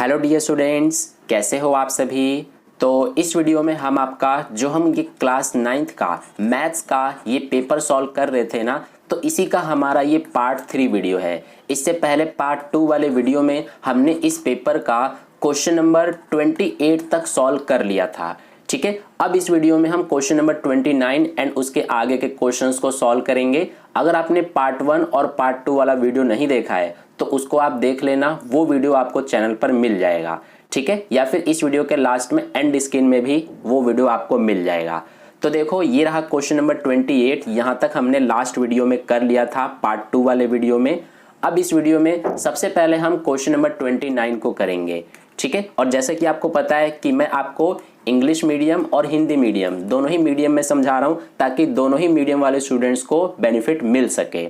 Hello dear students, कैसे हो आप सभी। तो इस वीडियो में हम आपका जो हम ये क्लास 9th का मैथ्स का ये पेपर सॉल्व कर रहे थे ना, तो इसी का हमारा ये पार्ट 3 वीडियो है। इससे पहले पार्ट 2 वाले वीडियो में हमने इस पेपर का क्वेश्चन नंबर 28 तक सॉल्व कर लिया था। ठीक है, अब इस वीडियो में हम क्वेश्चन नंबर 29 एंड उसके आगे के क्वेश्चंस को सॉल्व करेंगे। अगर आपने पार्ट 1 और पार्ट 2 वाला वीडियो नहीं देखा है तो उसको आप देख लेना, वो वीडियो आपको चैनल पर मिल जाएगा। ठीक है, या फिर इस वीडियो के लास्ट में एंड स्क्रीन में भी वो वीडियो आपको मिल जाएगा। तो देखो, ये रहा क्वेश्चन नंबर 28। यहां तक हमने लास्ट वीडियो में कर लिया था, पार्ट 2 वाले वीडियो में। अब इस वीडियो में सबसे पहले हम क्वेश्चन नंबर 29 को करेंगे। ठीक है, और जैसे कि आपको पता है कि मैं आपको इंग्लिश मीडियम और हिंदी मीडियम दोनों ही मीडियम में समझा रहा हूं, ताकि दोनों ही मीडियम वाले स्टूडेंट्स को बेनिफिट मिल सके।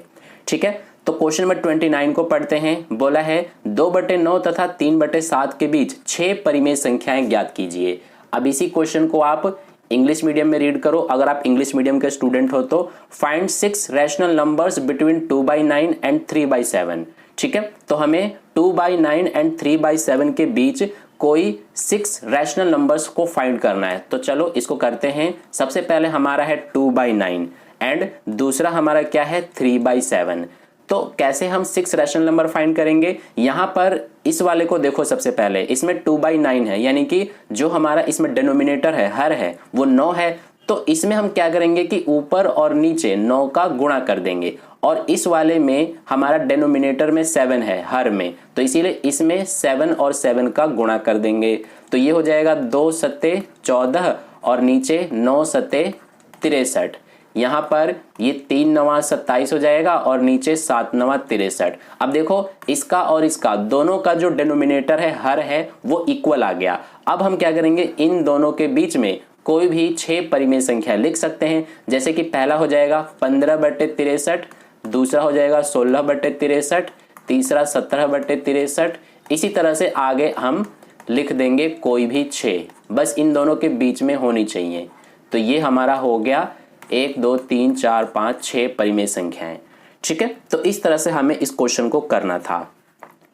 ठीक है, तो क्वेश्चन नंबर 29 को पढ़ते हैं। बोला है 2/9 तथा 3/7 के बीच 6 परिमेय संख्याएं ज्ञात कीजिए। अब इसी क्वेश्चन को आप इंग्लिश मीडियम में रीड करो। अगर आप इंग्लिश मीडियम के स्टूडेंट हो तो find 6 rational numbers between 2/9 and 3/7। ठीक है, तो हमें 2/9 एंड 3/7 के बीच कोई 6 रैशनल नंबर्स को फाइंड करना है। तो चलो इसको करते हैं। सबसे पहले हमारा है 2/9 एंड दूसरा हमारा क्या है 3/7। तो कैसे हम 6 रैशनल नंबर फाइंड करेंगे। यहां पर इस वाले को देखो, सबसे पहले इसमें 2/9 है, यानी कि जो हमारा इसमें डिनोमिनेटर है, हर है, वो 9 है। तो इसमें हम क्या करेंगे कि ऊपर और नीचे 9 का गुणा कर देंगे, और इस वाले में हमारा डिनोमिनेटर में 7 है, हर में, तो इसीलिए इसमें 7 और 7 का गुणा कर देंगे। तो ये हो जाएगा 2 सत्ते 14 और नीचे 9 सत्ते 63। यहां पर ये 3 9 27 हो जाएगा और नीचे 7 9 63। अब देखो, इसका और इसका दोनों का जो डिनोमिनेटर है, हर है, वो इक्वल आ गया। अब हम क्या करेंगे, इन दोनों के बीच में कोई भी 6 परिमेय संख्या लिख सकते हैं। जैसे कि पहला हो जाएगा 15/63, दूसरा हो जाएगा 16/63, तीसरा 17/63। इसी तरह से आगे हम लिख देंगे कोई भी 6, बस इन दोनों के बीच में होनी चाहिए। तो ये हमारा हो गया 1 2 3 4 5 6 परिमेय संख्याएं। ठीक है, तो इस तरह से हमें इस क्वेश्चन को करना था।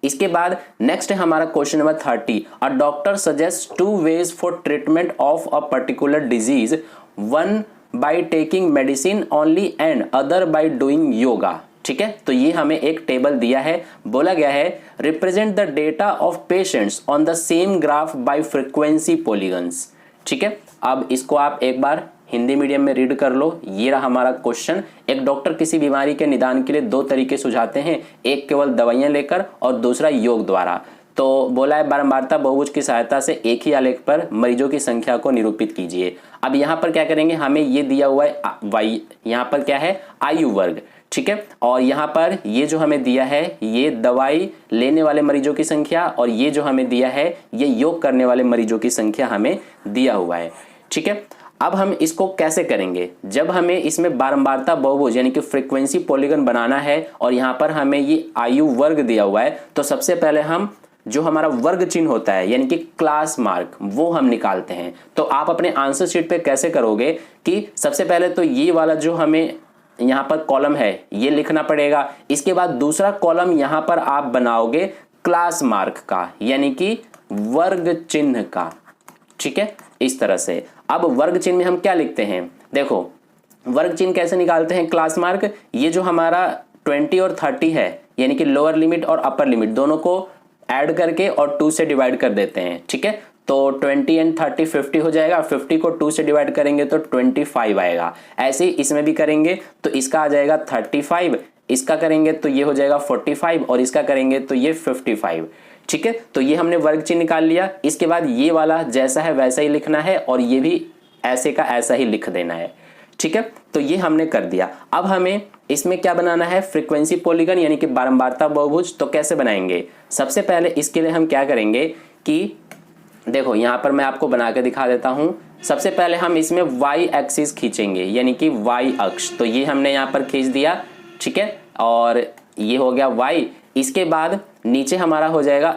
इसके बाद नेक्स्ट है हमारा question number 30। A doctor suggest 2 ways for treatment of a particular disease, one by taking medicine only and other by doing yoga. ठीक है, तो ये हमें एक टेबल दिया है। बोला गया है represent the data of patients on the same graph bye frequency polygons. ठीक है, अब इसको आप एक बार हिंदी मीडियम में रीड कर लो। ये रहा हमारा क्वेश्चन। एक डॉक्टर किसी बीमारी के निदान के लिए 2 तरीके सुझाते हैं, एक केवल दवाइयां लेकर और दूसरा योग द्वारा। तो बोला है बारंबारता बहुभुज की सहायता से एक ही आलेख पर मरीजों की संख्या को निरूपित कीजिए। अब यहाँ पर क्या करेंगे, हमें ये दिया हुआ है वाई, यहाँ पर क्या है आयु वर्ग। ठीक है, और यहाँ पर ये जो हमें दिया है ये दवाई लेने वाले मरीजों की संख्या, और ये जो हमें दिया है ये योग करने वाले मरीजों की संख्या हमें दिया हुआ है। ठीक है, अब हम इसको कैसे करेंगे, जब हमें इसमें बारंबारता बहुभुज यानी कि फ्रीक्वेंसी पॉलीगन बनाना है और यहाँ पर हमें ये आयु वर्ग दिया हुआ है, तो सबसे पहले हम जो हमारा वर्ग चिन्ह होता है यानी कि क्लास मार्क, वो हम निकालते हैं। तो आप अपने आंसर शीट पे कैसे करोगे कि सबसे पहले तो ये वाला जो हमें यहाँ पर कॉलम है ये लिखना पड़ेगा। इसके बाद दूसरा कॉलम यहाँ पर आप बनाओगे क्लास मार्क का, यानी कि वर्ग चिन्ह का। ठीक है, इस तरह से। अब वर्ग चिन्ह में हम क्या लिखते हैं, देखो वर्ग चिन्ह कैसे निकालते हैं क्लास मार्क। ये जो हमारा 20 और 30 है, यानी कि लोअर लिमिट और अपर लिमिट दोनों को ऐड करके और 2 से डिवाइड कर देते हैं। ठीक है, तो 20 एंड 30 50 हो जाएगा, 50 को 2 से डिवाइड करेंगे तो 25 आएगा। ऐसे ही इसमें भी करेंगे तो इसका आ जाएगा 35, इसका करेंगे तो ये हो जाएगा 45 और इसका करेंगे तो ये 55। ठीक है, तो ये हमने वर्ग चिन्ह निकाल लिया। इसके बाद ये वाला जैसा है वैसा ही लिखना है और ये भी ऐसे का ऐसा ही लिख देना है। ठीक है, तो ये हमने कर दिया। अब हमें इसमें क्या बनाना है, फ्रीक्वेंसी पॉलीगन यानी कि बारंबारता बहुभुज। तो कैसे बनाएंगे, सबसे पहले इसके लिए हम क्या करेंगे कि देखो यहाँ पर मैं आपको बना के दिखा देता हूं। सबसे पहले हम इसमें वाई एक्सिस खींचेंगे, यानी कि वाई अक्ष। तो ये हमने यहाँ पर खींच दिया। ठीक है, और ये हो गया वाई। इसके बाद नीचे हमारा हो जाएगा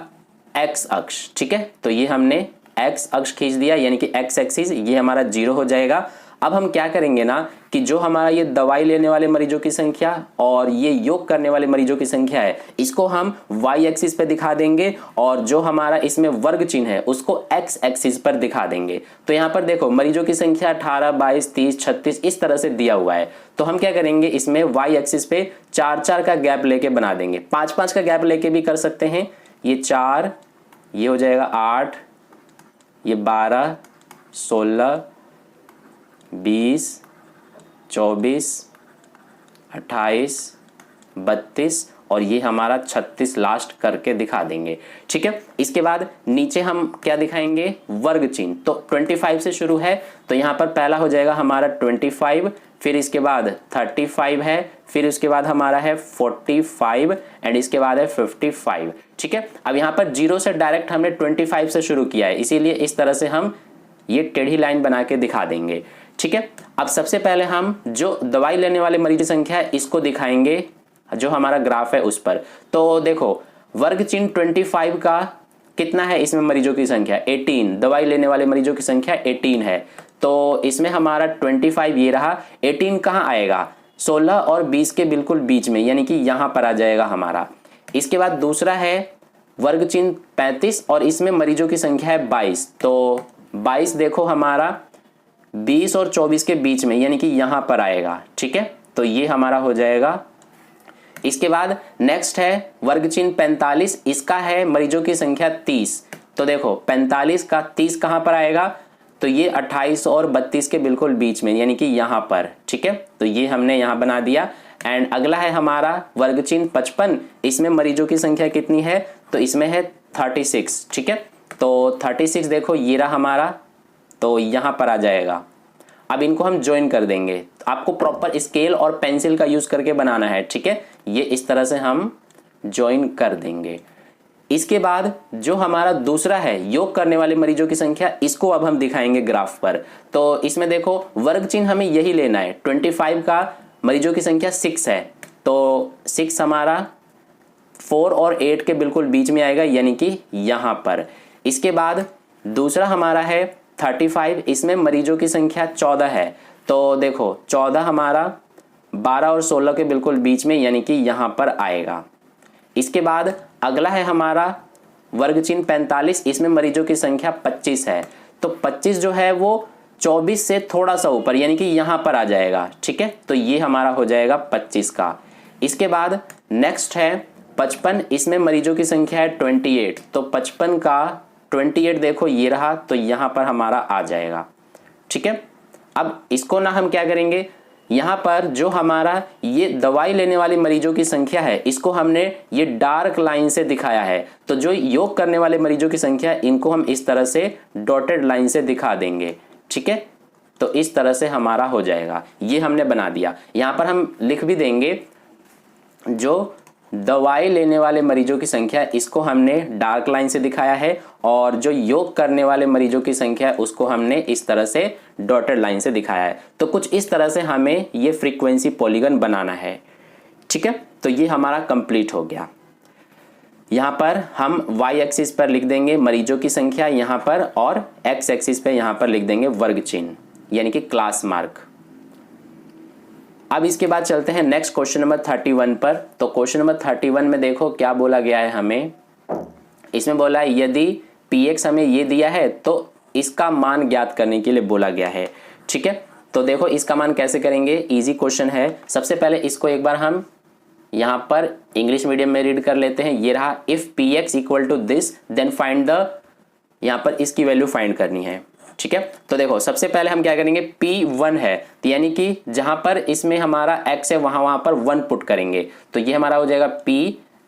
एक्स अक्ष। ठीक है, तो ये हमने एक्स अक्ष खींच दिया, यानी कि एक्स एक्सिस, ये हमारा 0 हो जाएगा। अब हम क्या करेंगे ना कि जो हमारा ये दवाई लेने वाले मरीजों की संख्या और ये योग करने वाले मरीजों की संख्या है, इसको हम वाई एक्सिस पे दिखा देंगे और जो हमारा इसमें वर्ग चिन्ह है उसको एक्स एक्सिस पर दिखा देंगे। तो यहाँ पर देखो मरीजों की संख्या 18, 22, 30, 36 इस तरह से दिया हुआ है। तो हम क्या करेंगे, इसमें वाई एक्सिस पे 4-4 का गैप लेके बना देंगे, 5-5 का गैप लेके भी कर सकते हैं। ये 4, ये हो जाएगा 8, ये 12, 16, 20, 24, 28, 32 और ये हमारा 36 लास्ट करके दिखा देंगे। ठीक है, इसके बाद नीचे हम क्या दिखाएंगे, वर्ग चिन्ह। तो 25 से शुरू है, तो यहाँ पर पहला हो जाएगा हमारा 25, फिर इसके बाद 35 है, फिर उसके बाद हमारा है 45 एंड इसके बाद है 55। ठीक है, अब यहाँ पर 0 से डायरेक्ट हमने 25 से शुरू किया है, इसीलिए इस तरह से हम ये टेढ़ी लाइन बना के दिखा देंगे। ठीक है, अब सबसे पहले हम जो दवाई लेने वाले मरीज की संख्या है इसको दिखाएंगे, जो हमारा ग्राफ है उस पर। तो देखो वर्ग चिन्ह 25 का कितना है, इसमें मरीजों की संख्या 18, दवाई लेने वाले मरीजों की संख्या 18 है। तो इसमें हमारा 25 ये रहा, 18 कहाँ आएगा, 16 और 20 के बिल्कुल बीच में, यानी कि यहाँ पर आ जाएगा हमारा। इसके बाद दूसरा है वर्ग चिन्ह 35 और इसमें मरीजों की संख्या है 22। तो 22 देखो हमारा 20 और 24 के बीच में, यानी कि यहाँ पर आएगा। ठीक है, तो ये हमारा हो जाएगा। इसके बाद नेक्स्ट है वर्ग चिन्ह 45, इसका है मरीजों की संख्या 30। तो देखो 45 का 30 कहाँ पर आएगा, तो ये 28 और 32 के बिल्कुल बीच में, यानी कि यहाँ पर। ठीक है, तो ये हमने यहाँ बना दिया। एंड अगला है हमारा वर्ग चिन्ह 55, इसमें मरीजों की संख्या कितनी है, तो इसमें है 36। ठीक है, तो 36 देखो ये रहा हमारा, तो यहाँ पर आ जाएगा। अब इनको हम ज्वाइन कर देंगे, आपको प्रॉपर स्केल और पेंसिल का यूज करके बनाना है। ठीक है, ये इस तरह से हम ज्वाइन कर देंगे। इसके बाद जो हमारा दूसरा है योग करने वाले मरीजों की संख्या, इसको अब हम दिखाएंगे ग्राफ पर। तो इसमें देखो वर्ग चिन्ह हमें यही लेना है, 25 का मरीजों की संख्या 6 है, तो 6 हमारा 4 और 8 के बिल्कुल बीच में आएगा, यानी कि यहाँ पर। इसके बाद दूसरा हमारा है 35, इसमें मरीजों की संख्या 14 है। तो देखो 14 हमारा 12 और 16 के बिल्कुल बीच में, यानी कि यहाँ पर आएगा। इसके बाद अगला है हमारा वर्ग चिन्ह 45, इसमें मरीजों की संख्या 25 है। तो 25 जो है वो 24 से थोड़ा सा ऊपर, यानी कि यहाँ पर आ जाएगा। ठीक है, तो ये हमारा हो जाएगा 25 का। इसके बाद नेक्स्ट है 55, इसमें मरीजों की संख्या है 28। तो 55 का 28 देखो ये रहा, तो यहाँ पर हमारा आ जाएगा। ठीक है, अब इसको ना हम क्या करेंगे, यहाँ पर जो हमारा ये दवाई लेने वाले मरीजों की संख्या है इसको हमने ये डार्क लाइन से दिखाया है। तो जो योग करने वाले मरीजों की संख्या, इनको हम इस तरह से डॉटेड लाइन से दिखा देंगे। ठीक है, तो इस तरह से हमारा हो जाएगा। ये हमने बना दिया। यहाँ पर हम लिख भी देंगे जो दवाई लेने वाले मरीजों की संख्या, इसको हमने डार्क लाइन से दिखाया है और जो योग करने वाले मरीजों की संख्या है उसको हमने इस तरह से डॉटेड लाइन से दिखाया है। तो कुछ इस तरह से हमें ये फ्रीक्वेंसी पॉलीगन बनाना है। ठीक है, तो ये हमारा कंप्लीट हो गया। यहाँ पर हम वाई एक्सिस पर लिख देंगे मरीजों की संख्या यहाँ पर, और एक्स एक्सिस पे यहाँ पर लिख देंगे वर्ग चिन्ह, यानी कि क्लास मार्क। अब इसके बाद चलते हैं नेक्स्ट क्वेश्चन नंबर 31 पर। तो क्वेश्चन नंबर 31 में देखो क्या बोला गया है हमें। इसमें बोला है यदि px हमें ये दिया है तो इसका मान ज्ञात करने के लिए बोला गया है। ठीक है, तो देखो इसका मान कैसे करेंगे, इजी क्वेश्चन है। सबसे पहले इसको एक बार हम यहाँ पर इंग्लिश मीडियम में रीड कर लेते हैं। ये रहा, if px equal to this then find the, यहाँ पर इसकी वैल्यू फाइंड करनी है। ठीक है, तो देखो सबसे पहले हम क्या करेंगे, P1 है, तो यानी कि जहां पर इसमें हमारा x है वहां पर 1 पुट करेंगे। तो ये हमारा हो जाएगा P,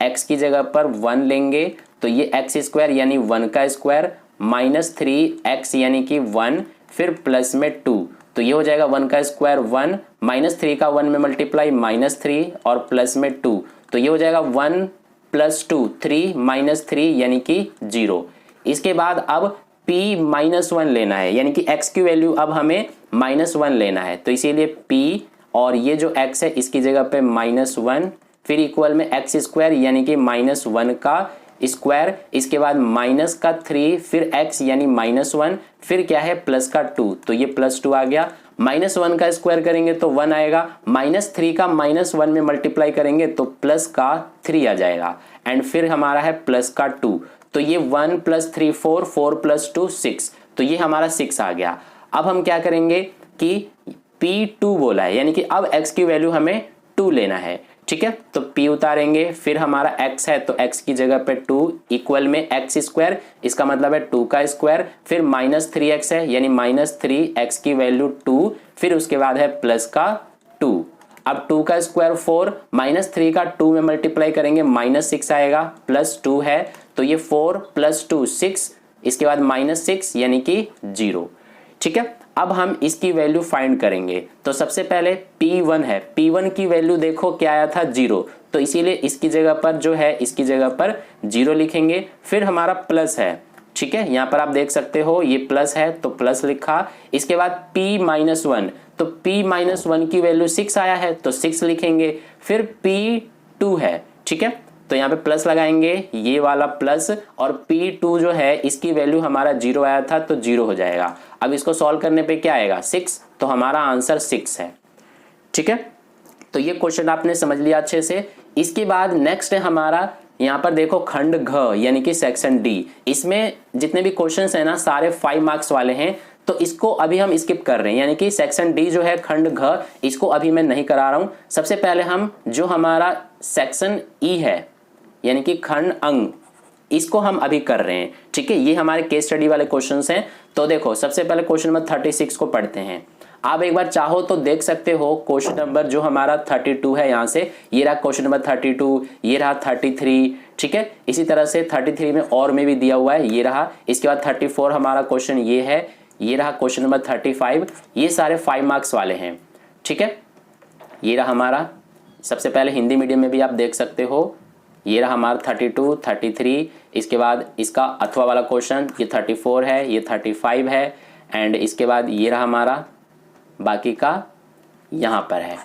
x की जगह पर 1 लेंगे, तो ये x स्क्वायर यानी 1 का स्क्वायर माइनस 3x यानी कि 1, फिर प्लस में 2, तो ये हो जाएगा 1 का स्क्वायर 1 माइनस 3 का 1 में मल्टीप्लाई -3 और प्लस में 2, तो ये हो जाएगा 1 + 2 3 -3 यानी कि 0। इसके बाद अब p -1 लेना है, यानी कि x की वैल्यू अब हमें -1 लेना है। तो इसीलिए p और ये जो x है इसकी जगह पे -1, फिर इक्वल में x स्क्वायर यानी कि -1 का स्क्वायर, इसके बाद माइनस का 3, फिर x यानी -1, फिर क्या है प्लस का 2, तो ये +2 आ गया। -1 का स्क्वायर करेंगे तो 1 आएगा, -3 का -1 में मल्टीप्लाई करेंगे तो प्लस का 3 आ जाएगा, एंड फिर हमारा है प्लस का 2, तो ये 1 + 3 4, 4 + 2 6, तो ये हमारा 6 आ गया। अब हम क्या करेंगे कि P2 बोला है, यानी कि अब x की वैल्यू हमें 2 लेना है, ठीक है। तो P उतारेंगे, फिर हमारा x है तो x की जगह पे 2 इक्वल में x², इसका मतलब है 2 का स्क्वायर, फिर -3x है यानी -3x की वैल्यू 2, फिर उसके बाद है प्लस का 2। अब 2 का स्क्वायर 4, -3 का 2 में मल्टीप्लाई करेंगे -6 आएगा, +2 है तो ये 4 + 2 6, इसके बाद -6 यानी कि 0, ठीक है। अब हम इसकी वैल्यू फाइंड करेंगे, तो सबसे पहले P1 है, P1 की वैल्यू देखो क्या आया था 0, तो इसीलिए इसकी जगह पर जो है इसकी जगह पर 0 लिखेंगे। फिर हमारा प्लस है, ठीक है, यहाँ पर आप देख सकते हो ये प्लस है तो प्लस लिखा। इसके बाद P-1, तो P-1 की वैल्यू 6 आया है तो 6 लिखेंगे। फिर P2 है, ठीक है, तो यहाँ पे प्लस लगाएंगे, ये वाला प्लस, और P2 जो है इसकी वैल्यू हमारा 0 आया था तो 0 हो जाएगा। अब इसको सॉल्व करने पे क्या आएगा 6, तो हमारा आंसर 6 है, ठीक है। तो ये क्वेश्चन आपने समझ लिया अच्छे से। इसके बाद नेक्स्ट है हमारा, यहाँ पर देखो खंड घ यानी कि सेक्शन डी, इसमें जितने भी क्वेश्चंस है ना सारे 5 मार्क्स वाले हैं, तो इसको अभी हम स्किप कर रहे हैं, यानी कि सेक्शन डी जो है खंड घ, इसको अभी मैं नहीं करा रहा हूं। सबसे पहले हम जो हमारा सेक्शन ई है यानी कि खंड अंग, इसको हम अभी कर रहे हैं, ठीक है। ये हमारे केस स्टडी वाले क्वेश्चंस हैं। तो देखो सबसे पहले क्वेश्चन नंबर 36 को पढ़ते हैं। आप एक बार चाहो तो देख सकते हो क्वेश्चन नंबर जो हमारा 32 है, यहाँ से ये रहा क्वेश्चन नंबर 32, ये रहा 33, ठीक है। इसी तरह से 33 में और में भी दिया हुआ है, ये रहा। इसके बाद 34 हमारा क्वेश्चन ये है, ये रहा क्वेश्चन नंबर 35, ये सारे 5 मार्क्स वाले हैं, ठीक है। ये रहा हमारा, सबसे पहले हिंदी मीडियम में भी आप देख सकते हो, ये रहा हमारा 32, 33, इसके बाद इसका अथवा वाला क्वेश्चन ये 34 है, ये 35 है, एंड इसके बाद ये रहा हमारा बाकी का यहाँ पर है,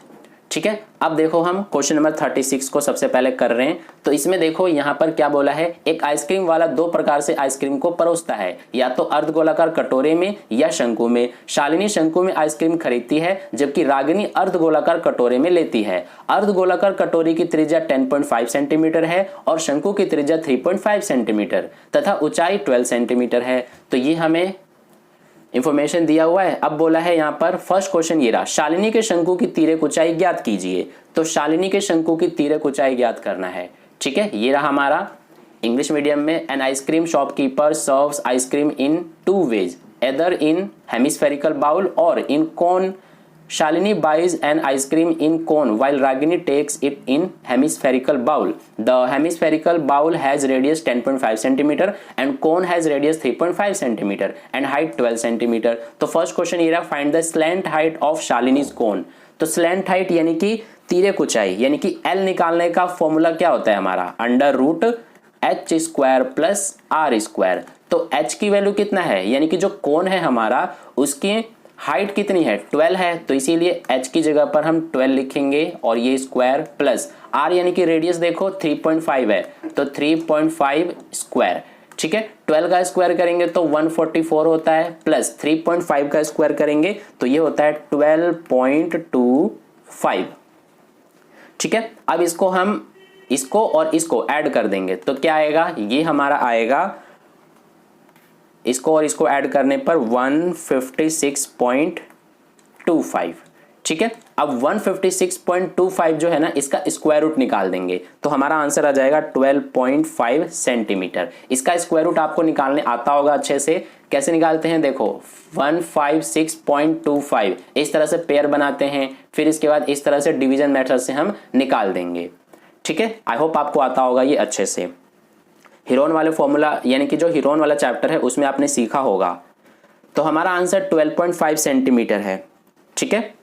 ठीक है। अब देखो हम क्वेश्चन नंबर 36 को सबसे पहले कर रहे हैं। तो इसमें देखो यहाँ पर क्या बोला है, एक आइसक्रीम वाला 2 प्रकार से आइसक्रीम को परोसता है, या तो अर्धगोलाकार कटोरे में या शंकु में। शालिनी शंकु में आइसक्रीम खरीदती है जबकि रागिनी अर्धगोलाकार कटोरे में लेती है। अर्धगोलाकार कटोरी की त्रिज्या 10.5 सेंटीमीटर है और शंकु की त्रिज्या 3.5 सेंटीमीटर तथा ऊंचाई 12 सेंटीमीटर है। तो ये हमें इंफॉर्मेशन दिया हुआ है। अब बोला है यहाँ पर फर्स्ट क्वेश्चन ये रहा, शालिनी के शंकु की तिर्यक ऊंचाई ज्ञात कीजिए। तो शालिनी के शंकु की तिर्यक ऊंचाई ज्ञात करना है, ठीक है। ये रहा हमारा इंग्लिश मीडियम में, an ice cream shopkeeper serves ice cream in 2 ways, either in hemispherical bowl और in cone. Shalini buys an ice cream in cone while Ragini takes it in hemispherical bowl. The hemispherical bowl has radius 10.5 cm and cone has radius 3.5 cm and height 12 cm. तो first question ये रहा, find the slant height of Shalini's cone. तो slant height यानी कि तिर्यक ऊंचाई, यानी कि L निकालने का फॉर्मूला क्या होता है हमारा, √h² प्लस r²। तो h की वैल्यू कितना है, यानी कि जो कोन है हमारा उसकी हाइट कितनी है 12 है, तो इसीलिए h की जगह पर हम 12 लिखेंगे और ये स्क्वायर प्लस r यानी कि रेडियस देखो 3.5 है तो 3.5 स्क्वायर, ठीक है। 12 का स्क्वायर करेंगे तो 144 होता है, प्लस 3.5 का स्क्वायर करेंगे तो ये होता है 12.25, ठीक है। अब इसको हम इसको और इसको ऐड कर देंगे तो क्या आएगा, ये हमारा आएगा, इसको और इसको ऐड करने पर 156.25, ठीक है। अब 156.25 जो है ना इसका स्क्वायर रूट निकाल देंगे तो हमारा आंसर आ जाएगा 12.5 सेंटीमीटर। इसका स्क्वायर रूट आपको निकालने आता होगा अच्छे से, कैसे निकालते हैं देखो, 156.25 इस तरह से पेयर बनाते हैं, फिर इसके बाद इस तरह से डिवीजन मेथड से हम निकाल देंगे, ठीक है। आई होप आपको आता होगा ये अच्छे से। हीरोन वाले फॉर्मूला यानी कि जो हीरोन वाला चैप्टर है उसमें आपने सीखा होगा। तो हमारा आंसर 12.5 सेंटीमीटर है, ठीक है।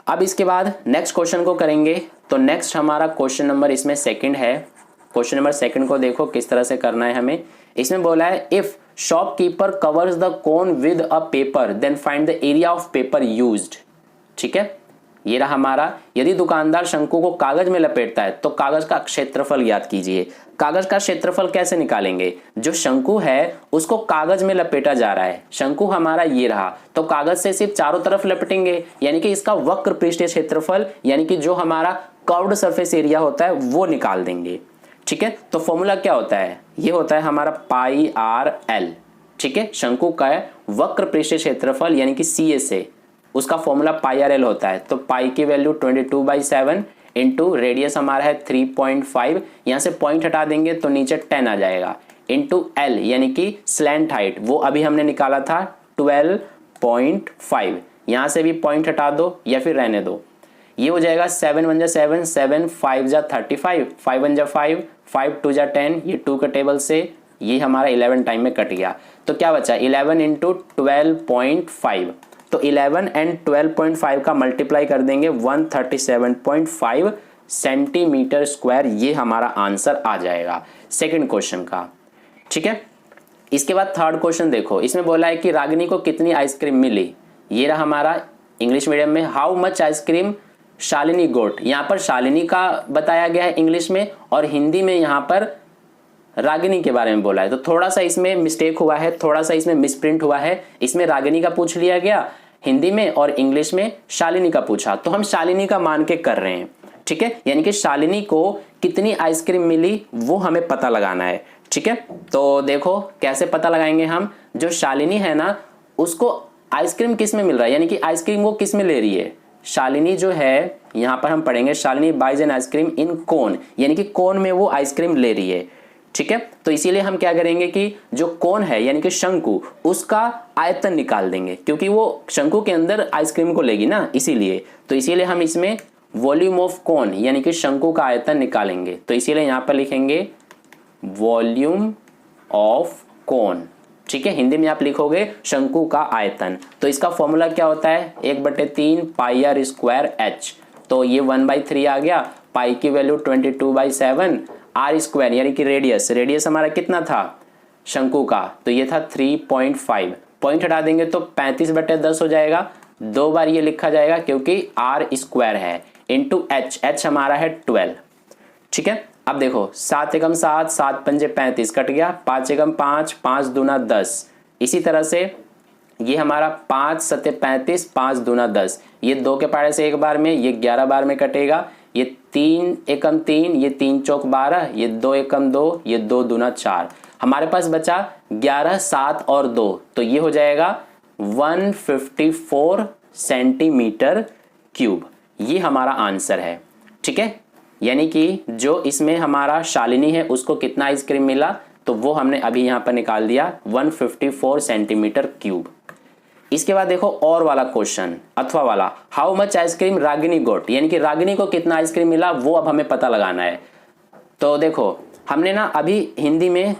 अब इसके बाद नेक्स्ट क्वेश्चन को करेंगे। तो नेक्स्ट हमारा क्वेश्चन नंबर इसमें सेकंड है। क्वेश्चन नंबर सेकंड को देखो किस तरह से करना है हमें। इसमें बोला है if shopkeeper covers the cone with a paper then find the area of paper used, ठीक है। ये रहा हमारा। यदि दुकानदार शंकु को कागज में लपेटता है तो कागज का क्षेत्रफल ज्ञात कीजिए। कागज का क्षेत्रफल कैसे निकालेंगे? जो शंकु है उसको कागज में लपेटा जा रहा है, शंकु हमारा ये रहा, तो कागज से सिर्फ चारों तरफ लपेटेंगे, यानी कि इसका वक्र पृष्ठीय क्षेत्रफल यानी कि जो हमारा कर्व्ड सरफेस एरिया होता है वो निकाल देंगे। ठीक है, तो फॉर्मूला क्या होता है? ये होता है हमारा पाई आर एल। ठीक है, शंकु का वक्र पृष्ठीय क्षेत्रफल यानी कि सी एस ए, उसका फॉर्मूला पाई आर एल होता है। तो पाई की वैल्यू 22/7 इंटू रेडियस हमारा है 3.5, यहाँ से पॉइंट हटा देंगे तो नीचे 10 आ जाएगा, इंटू एल यानी कि स्लैंट हाइट, वो अभी हमने निकाला था 12.5, यहाँ से भी पॉइंट हटा दो या फिर रहने दो। ये हो जाएगा 7 1 जा 7, 7 5 जा 35, 5 1 जा 5, 5 2 जा 10, ये 2 का टेबल से ये हमारा 11 टाइम में कट गया। तो क्या बचा? 11 इंटू 12.5, तो 11 एंड 12.5 का मल्टीप्लाई कर देंगे 137.5 सेंटीमीटर स्क्वायर, ये हमारा आंसर आ जाएगा सेकंड क्वेश्चन का। ठीक है, इसके बाद थर्ड क्वेश्चन देखो, इसमें बोला है कि रागिनी को कितनी आइसक्रीम मिली। ये रहा हमारा इंग्लिश मीडियम में, हाउ मच आइसक्रीम शालिनी गोट। यहाँ पर शालिनी का बताया गया है इंग्लिश में, और हिंदी में यहाँ पर रागिनी के बारे में बोला है। तो थोड़ा सा इसमें मिस्टेक हुआ है, थोड़ा सा इसमें मिसप्रिंट हुआ है। इसमें रागिनी का पूछ लिया गया हिंदी में और इंग्लिश में शालिनी का पूछा, तो हम शालिनी का मान के कर रहे हैं। ठीक है, यानी कि शालिनी को कितनी आइसक्रीम मिली वो हमें पता लगाना है। ठीक है, तो देखो कैसे पता लगाएंगे हम। जो शालिनी है ना उसको आइसक्रीम किस में मिल रहा है, यानी कि आइसक्रीम वो किस में ले रही है। शालिनी जो है यहाँ पर हम पढ़ेंगे शालिनी बाइज एन आइसक्रीम इन कोन, यानी कि कोन में वो आइसक्रीम ले रही है। ठीक है, तो इसीलिए हम क्या करेंगे कि जो कोन है यानी कि शंकु, उसका आयतन निकाल देंगे, क्योंकि वो शंकु के अंदर आइसक्रीम को लेगी ना, इसीलिए। तो इसीलिए हम इसमें वॉल्यूम ऑफ कोन यानी कि शंकु का आयतन निकालेंगे। तो इसीलिए यहाँ पर लिखेंगे वॉल्यूम ऑफ कोन। ठीक है, हिंदी में आप लिखोगे शंकु का आयतन। तो इसका फॉर्मूला क्या होता है? 1/3 पाई आर स्क्वायर एच। तो ये 1/3 आ गया, पाई की वैल्यू 22/7, आर स्क्वायर यानी कि रेडियस, रेडियस हमारा कितना था शंकु का? तो ये था 3.5, पॉइंट हटा देंगे तो 35/10 हो जाएगा। 2 बार ये लिखा जाएगा क्योंकि आर स्क्वायर है, इंटू एच, एच हमारा है 12। ठीक है, अब देखो 7 एकम 7, 7 पंजे 35 कट गया, 5 एकम 5, 5 दूना 10। इसी तरह से ये हमारा 5 सत्ते 35, 5 दूना 10, ये 2 के पहाड़े से एक बार में, ये 11 बार में कटेगा। ये 3 एकम 3, ये 3 चौक 12, ये 2 एकम 2, ये 2 दूना 4। हमारे पास बचा 11, 7 और 2, तो ये हो जाएगा 154 सेंटीमीटर क्यूब। ये हमारा आंसर है। ठीक है, यानी कि जो इसमें हमारा शालिनी है उसको कितना आइसक्रीम मिला, तो वो हमने अभी यहाँ पर निकाल दिया 154 सेंटीमीटर क्यूब। इसके बाद देखो और वाला क्वेश्चन, अथवा वाला, हाउ मच आइसक्रीम रागिनी गोट, यानी कि रागिनी को कितना आइसक्रीम मिला वो अब हमें पता लगाना है। तो देखो हमने ना अभी हिंदी में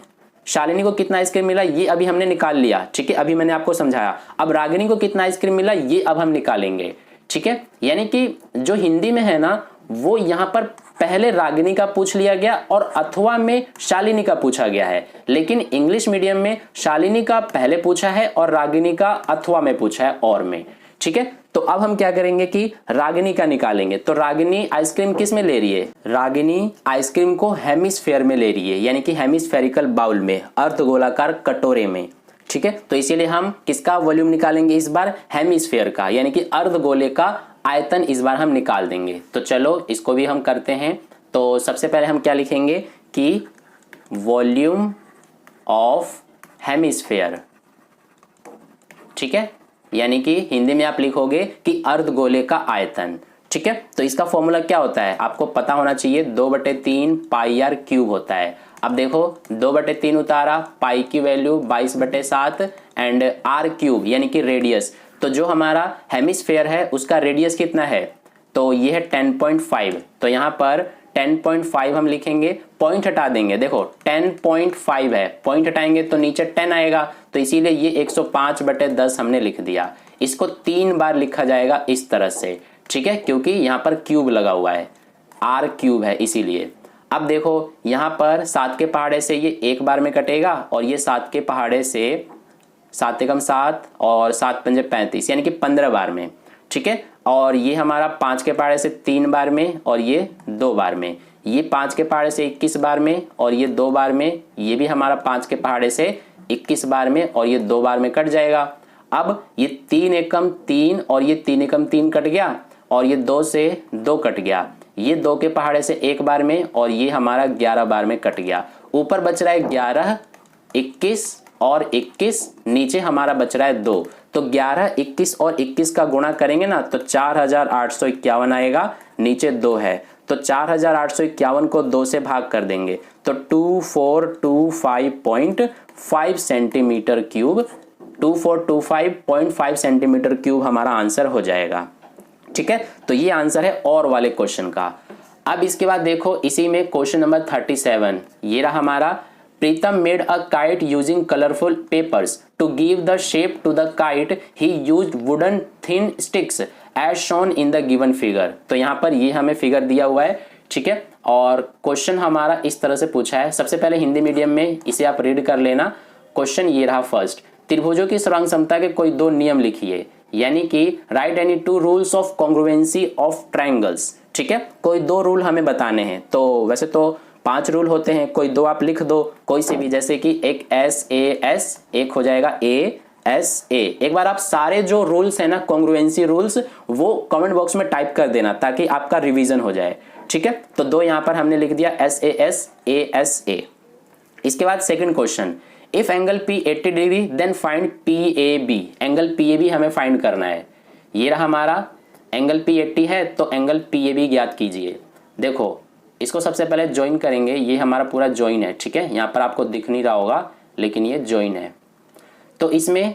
शालिनी को कितना आइसक्रीम मिला ये अभी हमने निकाल लिया। ठीक है, अभी मैंने आपको समझाया। अब रागिनी को कितना आइसक्रीम मिला ये अब हम निकालेंगे। ठीक है, यानी कि जो हिंदी में है ना वो यहाँ पर पहले रागिनी का पूछ लिया गया और अथवा में शालिनी का पूछा गया है, लेकिन इंग्लिश मीडियम में शालिनी का पहले पूछा है और रागिनी का अथवा में पूछा है और में। ठीक है, तो अब हम क्या करेंगे कि रागिनी का निकालेंगे। तो रागिनी आइसक्रीम किस में ले रही है? रागिनी आइसक्रीम को हेमिस्फेयर में ले रही है, यानी कि हेमिस्फेरिकल बाउल में, अर्धगोलाकार कटोरे में। ठीक है, तो इसीलिए हम किसका वॉल्यूम निकालेंगे इस बार? हेमिस्फेयर का, यानी कि अर्धगोले का आयतन इस बार हम निकाल देंगे। तो चलो इसको भी हम करते हैं। तो सबसे पहले हम क्या लिखेंगे कि वॉल्यूम ऑफ हेमिस्फेयर। ठीक है, यानी कि हिंदी में आप लिखोगे कि अर्धगोले का आयतन। ठीक है, तो इसका फॉर्मूला क्या होता है आपको पता होना चाहिए, 2/3 पाई आर क्यूब होता है। अब देखो 2/3 उतारा, पाई की वैल्यू 22/7 एंड आर क्यूब यानी कि रेडियस। तो जो हमारा हेमिस्फेयर है उसका रेडियस कितना है? तो ये है 10.5। तो यहाँ पर 10.5 हम लिखेंगे, पॉइंट हटा देंगे। देखो 10.5 है, पॉइंट हटाएंगे तो नीचे 10 आएगा, तो इसीलिए ये 105/10 हमने लिख दिया। इसको 3 बार लिखा जाएगा इस तरह से। ठीक है, क्योंकि यहाँ पर क्यूब लगा हुआ है, आर क्यूब है इसीलिए। अब देखो यहाँ पर 7 के पहाड़े से ये एक बार में कटेगा और ये 7 के पहाड़े से 7 एकम 7 और 7 पंजे 35 यानी कि 15 बार में। ठीक है। और ये हमारा 5 के पहाड़े से 3 बार में और ये 2 बार में, ये 5 के पहाड़े से 21 बार में और ये 2 बार में, ये भी हमारा 5 के पहाड़े से 21 बार में और ये 2 बार में कट जाएगा। अब ये 3 एकम 3 और ये 3 एकम 3 कट गया और ये 2 से 2 कट गया, ये 2 के पहाड़े से 1 बार में और ये हमारा 11 बार में कट गया। ऊपर बच रहा है 11, 21 और 21, नीचे हमारा बच रहा है 2। तो 11, 21 और 21 का गुणा करेंगे ना तो 4851 आएगा, नीचे 2 है तो 4851 को 2 से भाग कर देंगे तो 2425.5 सेंटीमीटर क्यूब, 2425.5 सेंटीमीटर क्यूब हमारा आंसर हो जाएगा। ठीक है, तो ये आंसर है और वाले क्वेश्चन का। अब इसके बाद देखो इसी में क्वेश्चन नंबर 37, ये रहा हमारा। Pritam made a kite using colourful papers to give the shape to the kite he used wooden thin sticks as shown in the given figure. तो यहाँ पर ये हमें फिगर दिया हुआ है, ठीक है, और क्वेश्चन हमारा इस तरह से पूछा है। सबसे पहले हिंदी मीडियम में इसे आप रीड कर लेना। क्वेश्चन ये रहा फर्स्ट, त्रिभुजों की सर्वांग समता के कोई 2 नियम लिखिए, यानी कि right any 2 rules of congruency of triangles. ठीक है, कोई 2 रूल हमें बताने हैं। तो वैसे तो 5 रूल होते हैं, कोई 2 आप लिख दो, कोई से भी, जैसे कि एक SAS, एक हो जाएगा ASA। एक बार आप सारे जो रूल्स है ना कॉन्ग्रुएंसी रूल्स, वो कमेंट बॉक्स में टाइप कर देना ताकि आपका रिवीजन हो जाए। ठीक है, तो 2 यहां पर हमने लिख दिया, SAS, ASA। इसके बाद second question, if angle P 80 degree then find PAB। Angle PAB हमें फाइंड करना है। ये रहा हमारा एंगल P 80 है तो एंगल PAB ज्ञात कीजिए। देखो इसको सबसे पहले ज्वाइन करेंगे, ये हमारा पूरा ज्वाइन है, ठीक है, यहाँ पर आपको दिख नहीं रहा होगा लेकिन ये ज्वाइन है। तो इसमें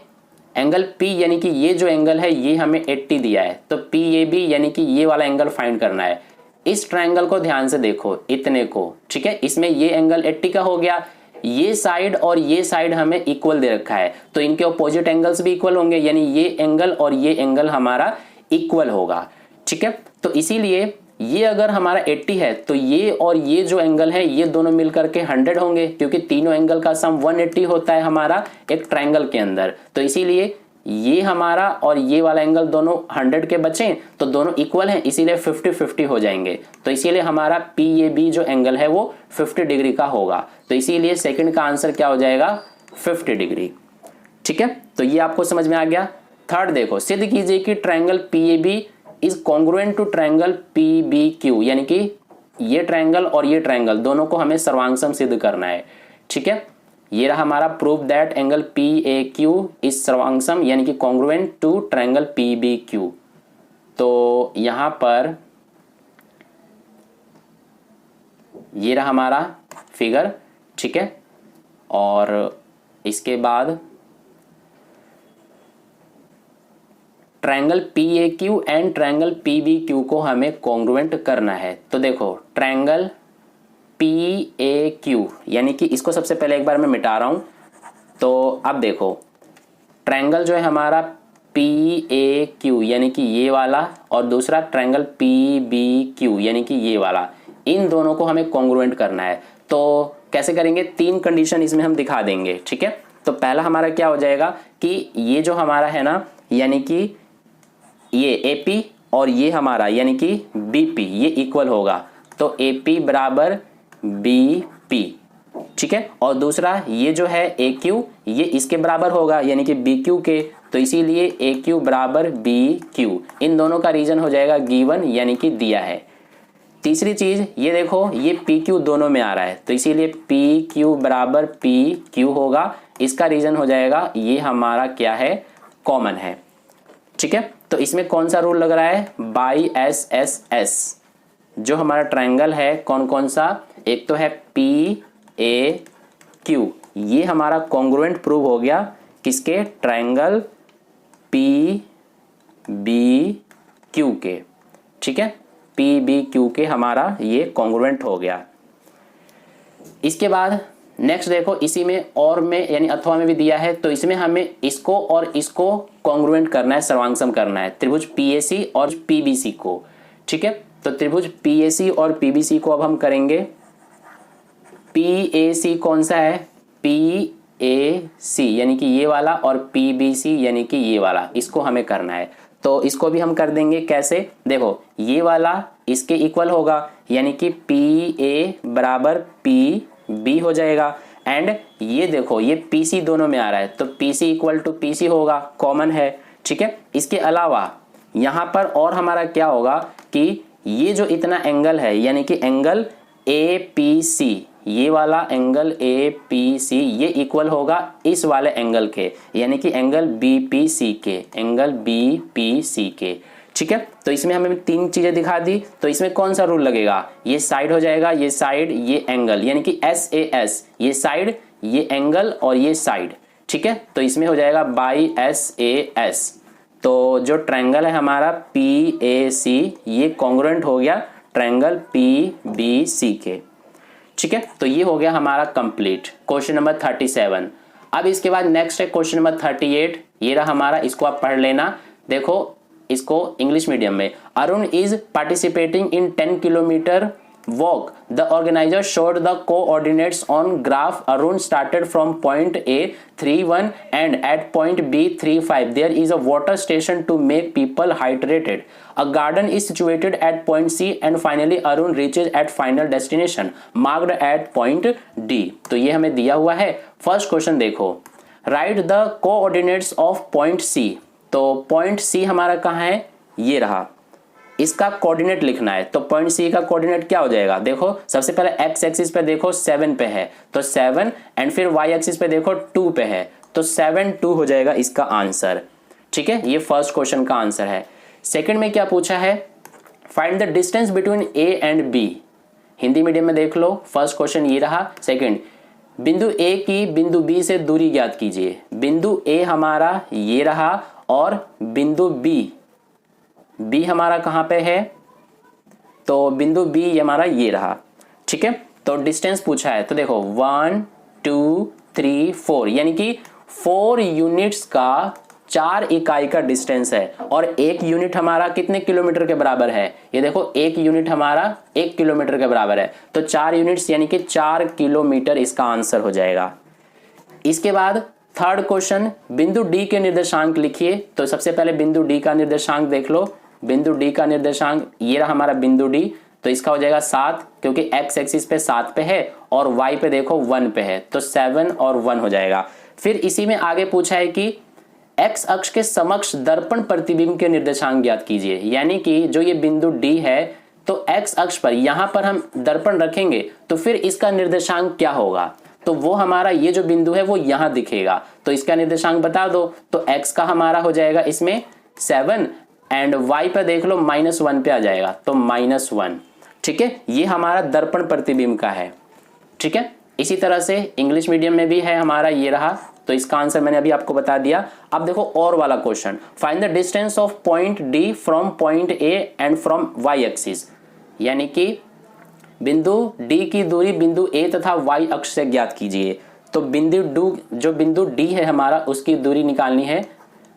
एंगल P यानी कि ये जो एंगल है ये हमें 80 दिया है, तो PAB यानी कि ये वाला एंगल फाइंड करना है। इस ट्रायंगल को ध्यान से देखो, इतने को, ठीक है, इसमें ये एंगल 80 का हो गया, ये साइड और ये साइड हमें इक्वल दे रखा है तो इनके ऑपोजिट एंगल्स भी इक्वल होंगे, यानी ये एंगल और ये एंगल हमारा इक्वल होगा। ठीक है, तो इसीलिए ये अगर हमारा 80 है तो ये और ये जो एंगल है ये दोनों मिलकर के 100 होंगे, क्योंकि तीनों एंगल का सम 180 होता है हमारा एक ट्रायंगल के अंदर। तो इसीलिए ये हमारा और ये वाला एंगल दोनों 100 के बचे तो दोनों इक्वल हैं, इसीलिए 50-50 हो जाएंगे। तो इसीलिए हमारा PAB जो एंगल है वो 50 डिग्री का होगा। तो इसीलिए सेकंड का आंसर क्या हो जाएगा, 50 डिग्री। ठीक है, तो ये आपको समझ में आ गया। थर्ड देखो, सिद्ध कीजिए कि triangle PAB is congruent to triangle PBQ, यानी कि ये ट्रायंगल और ये ट्रायंगल दोनों को हमें सर्वांगसम सिद्ध करना है। ठीक है, ये रहा हमारा proof that angle PAQ is सर्वांगसम यानी कि कॉन्ग्रुएंट टू ट्रायंगल PBQ। तो यहां पर ये रहा हमारा फिगर, ठीक है, और इसके बाद triangle PAQ and triangle PBQ को हमें कॉन्ग्रुएंट करना है। तो देखो ट्रायंगल PAQ यानी कि इसको सबसे पहले एक बार मैं मिटा रहा हूं। तो अब देखो ट्रायंगल जो है हमारा PAQ यानी कि ये वाला और दूसरा ट्रायंगल PBQ यानी कि ये वाला, इन दोनों को हमें कॉन्ग्रुएंट करना है। तो कैसे करेंगे, 3 कंडीशन इसमें हम दिखा देंगे। ठीक है, तो पहला हमारा क्या हो जाएगा कि ये जो हमारा है ना, यानी कि ये AP और ये हमारा यानी कि BP ये इक्वल होगा, तो AP बराबर BP। ठीक है, और दूसरा ये जो है AQ ये इसके बराबर होगा यानी कि BQ के, तो इसीलिए AQ बराबर BQ। इन दोनों का रीजन हो जाएगा गिवन यानी कि दिया है। तीसरी चीज ये देखो, ये PQ दोनों में आ रहा है तो इसीलिए PQ बराबर PQ होगा, इसका रीजन हो जाएगा ये हमारा क्या है, कॉमन है। ठीक है, तो इसमें कौन सा रूल लग रहा है, बाई SSS। जो हमारा ट्रायंगल है कौन कौन सा, एक तो है PAQ, ये हमारा कॉन्ग्रुएंट प्रूव हो गया किसके, ट्रायंगल PBQ के। ठीक है, PBQ के हमारा ये कॉन्ग्रुएंट हो गया। इसके बाद नेक्स्ट देखो, इसी में और में यानी अथवा में भी दिया है, तो इसमें हमें इसको और इसको कॉन्ग्रुएंट करना है, सर्वांगसम करना है, त्रिभुज PAC और PBC को। ठीक है, तो त्रिभुज PAC और PBC को अब हम करेंगे। PAC कौन सा है, PAC यानी कि ये वाला, और PBC यानी कि ये वाला, इसको हमें करना है। तो इसको भी हम कर देंगे कैसे, देखो ये वाला इसके इक्वल होगा, यानी कि पी ए बराबर पी बी हो जाएगा। एंड ये देखो ये पी सी दोनों में आ रहा है, तो P C equal to P C होगा, कॉमन है, ठीक है। इसके अलावा यहाँ पर और हमारा क्या होगा कि ये जो इतना एंगल है, यानी कि एंगल ए पी सी, ये वाला एंगल ए पी सी ये इक्वल होगा इस वाले एंगल के, यानी कि एंगल बी पी सी के, एंगल बी पी सी के, ठीक है। तो इसमें हमें तीन चीजें दिखा दी, तो इसमें कौन सा रूल लगेगा, ये साइड हो जाएगा, ये साइड, ये एंगल, यानी कि एस ए एस, ये साइड, ये एंगल और ये साइड, ठीक है। तो इसमें हो जाएगा बाई एस ए एस। तो जो ट्रायंगल है हमारा पी ए सी ये कॉन्ग्रुएंट हो गया ट्रायंगल पी बी सी के, ठीक है। तो ये हो गया हमारा कंप्लीट क्वेश्चन नंबर 37। अब इसके बाद नेक्स्ट है क्वेश्चन नंबर 38, ये रहा हमारा, इसको आप पढ़ लेना। देखो इसको इंग्लिश मीडियम में, Arun is participating in 10 kilometre walk. The organizer showed the coordinates on graph. Arun started from point A 31 and at point B 35 there is a water station to make people hydrated. A garden is situated at point C and finally Arun reaches at final destination marked at point D. तो ये हमें दिया हुआ है। First question देखो, right the coordinates of point C। तो point C हमारा कहाँ है, ये रहा, इसका कोऑर्डिनेट लिखना है। तो पॉइंट सी का कोऑर्डिनेट क्या हो जाएगा, देखो सबसे पहले एक्स एक्सिस पे देखो 7 पे है तो 7, एंड फिर वाई एक्सिस पे देखो 2 पे है तो 7 2 हो जाएगा इसका आंसर, ठीक है। ये फर्स्ट क्वेश्चन का आंसर है। सेकंड में क्या पूछा है, find the distance between A and B. Hindi medium में देख लो, फर्स्ट क्वेश्चन ये रहा। सेकंड, बिंदु ए की बिंदु बी से दूरी ज्ञात कीजिए। बिंदु ए हमारा ये रहा और बिंदु बी हमारा कहाँ पे है, तो बिंदु बी हमारा ये रहा, ठीक है। तो डिस्टेंस पूछा है, तो देखो 1 2 3 4, यानी कि 4 यूनिट्स का 4 इकाई का डिस्टेंस है। और 1 यूनिट हमारा कितने किलोमीटर के बराबर है, ये देखो 1 यूनिट हमारा 1 किलोमीटर के बराबर है, तो 4 यूनिट्स यानी कि 4 किलोमीटर इसका आंसर हो जाएगा। इसके बाद थर्ड क्वेश्चन, बिंदु डी के निर्देशांक लिखिए। तो सबसे पहले बिंदु डी का निर्देशांक देख लो। बिंदु डी का निर्देशांक ये रहा हमारा बिंदु डी, तो इसका हो जाएगा 7, क्योंकि एक्स एक्सिस पे 7 पे है और वाई पे देखो 1 पे है, तो 7 और 1 हो जाएगा। फिर इसी में आगे पूछा है कि एक्स अक्ष के समक्ष दर्पण प्रतिबिंब के निर्देशांक ज्ञात कीजिए। यानी कि जो ये बिंदु डी है, तो एक्स अक्ष पर यहां पर हम दर्पण रखेंगे तो फिर इसका निर्देशांक क्या होगा, तो वो हमारा ये जो बिंदु है वो यहां दिखेगा। तो इसका निर्देशांक बता दो, तो x का हमारा हो जाएगा इसमें 7 एंड y पे देख लो -1 पे आ जाएगा, तो -1, ठीक है। ये हमारा दर्पण प्रतिबिंब का है, ठीक है। इसी तरह से इंग्लिश मीडियम में भी है हमारा, ये रहा, तो इसका आंसर मैंने अभी आपको बता दिया। अब देखो और वाला question, find the distance of point D from point A and from y axis. यानी कि बिंदु डी की दूरी बिंदु ए तथा y अक्ष से ज्ञात कीजिए। तो जो बिंदु डी है हमारा, उसकी दूरी निकालनी है।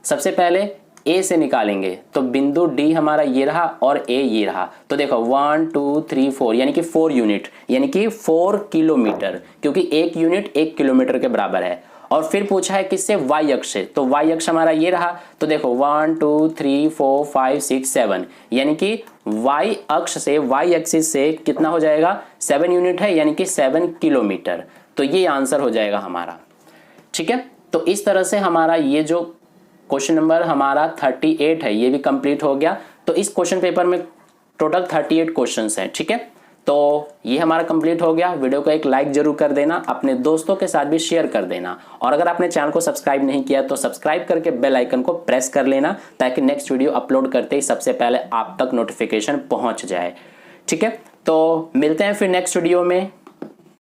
सबसे पहले ए से निकालेंगे, तो बिंदु डी हमारा ये रहा और ए ये रहा। तो देखो 1 2 3 4, यानी कि 4 यूनिट, यानी कि 4 किलोमीटर, क्योंकि 1 यूनिट 1 किलोमीटर के बराबर है। और फिर पूछा है किससे, y अक्ष से, तो y अक्ष हमारा ये रहा। तो देखो 1 2 3 4 5 6 7, यानी कि y अक्ष से, y एक्सिस से कितना हो जाएगा, 7 यूनिट है, यानी कि 7 किलोमीटर। तो ये आंसर हो जाएगा हमारा, ठीक है। तो इस तरह से हमारा ये जो क्वेश्चन नंबर हमारा 38 है ये भी कंप्लीट हो गया। तो इस क्वेश्चन पेपर में टोटल 38 क्वेश्चंस हैं, ठीक है। तो ये हमारा कंप्लीट हो गया। वीडियो को एक लाइक जरूर कर देना, अपने दोस्तों के साथ भी शेयर कर देना, और अगर आपने चैनल को सब्सक्राइब नहीं किया तो सब्सक्राइब करके बेल आइकन को प्रेस कर लेना, ताकि नेक्स्ट वीडियो अपलोड करते ही सबसे पहले आप तक नोटिफिकेशन पहुंच जाए, ठीक है। तो मिलते हैं फिर नेक्स्ट वीडियो में।